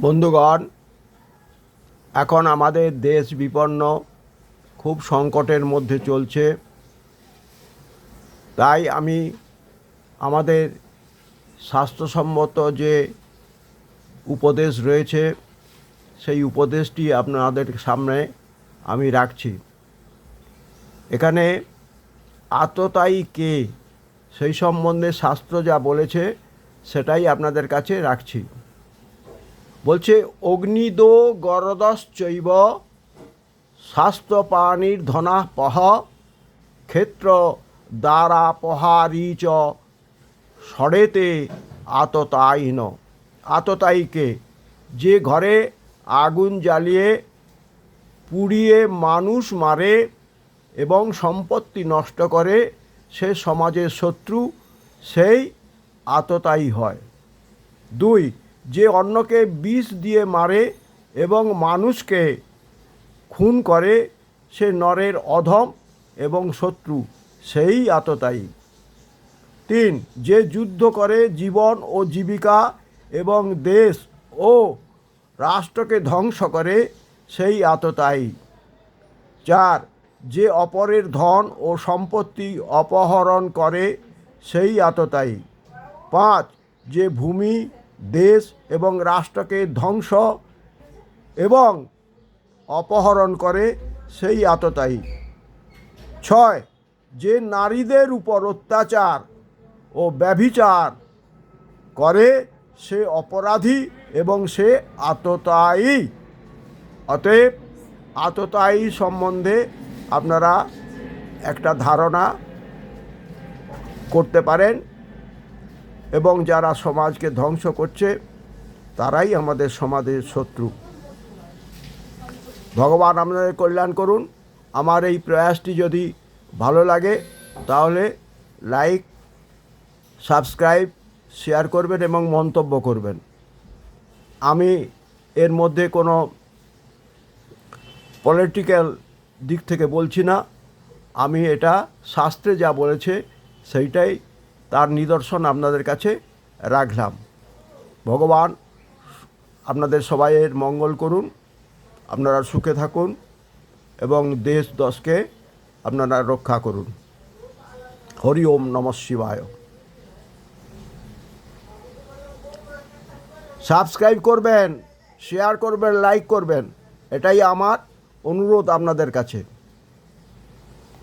বন্ধুগণ, এখন আমাদের দেশ বিপন্ন, খুব সংকটের মধ্যে চলছে। তাই আমি আমাদের স্বাস্থ্যসম্মত যে উপদেশ রয়েছে সেই উপদেশটি আপনাদের সামনে আমি রাখছি। এখানে আততায়ী কে সেই সম্বন্ধে শাস্ত্র যা বলেছে সেটাই আপনাদের কাছে রাখছি। বলছে, অগ্নিদো গরদশ্চৈব স্বাস্থ্যপানির ধনাপহ ক্ষেত্র দ্বারাপহারী চ ষড়েতে আততায়ীন। আততায়ীকে, যে ঘরে আগুন জ্বালিয়ে পুড়িয়ে মানুষ মারে এবং সম্পত্তি নষ্ট করে, সে সমাজের শত্রু, সেই আততায়ী হয়। 2, যে অন্যকে বিষ দিয়ে মারে এবং মানুষকে খুন করে, সে নরের অধম এবং শত্রু, সেই আততায়ী। 3, যে যুদ্ধ করে জীবন ও জীবিকা এবং দেশ ও রাষ্ট্রকে ধ্বংস করে, সেই আততায়ী। 4, যে অপরের ধন ও সম্পত্তি অপহরণ করে, সেই আততায়ী। 5, যে ভূমি, দেশ এবং রাষ্ট্রকে ধ্বংস এবং অপহরণ করে, সেই আততায়ী। 6, যে নারীদের উপর অত্যাচার ও ব্যভিচার করে, সে অপরাধী এবং সে আততায়ী। অতএব আততায়ী সম্বন্ধে আপনারা একটা ধারণা করতে পারেন, এবং যারা সমাজকে ধ্বংস করছে তারাই আমাদের সমাজের শত্রু। ভগবান আপনাদের কল্যাণ করুন। আমার এই প্রয়াসটি যদি ভালো লাগে তাহলে লাইক, সাবস্ক্রাইব, শেয়ার করবেন এবং মন্তব্য করবেন। আমি এর মধ্যে কোনো পলিটিক্যাল দিক থেকে বলছি না, আমি এটা শাস্ত্রে যা বলেছে সেইটাই, তার নিদর্শন আপনাদের কাছে রাখলাম। ভগবান আপনাদের সবাইয়ের মঙ্গল করুন, আপনারা সুখে থাকুন এবং দেশ দশকে আপনারা রক্ষা করুন। হরি ওম নমঃ শিবায়। সাবস্ক্রাইব করবেন, শেয়ার করবেন, লাইক করবেন, এটাই আমার অনুরোধ আপনাদের কাছে।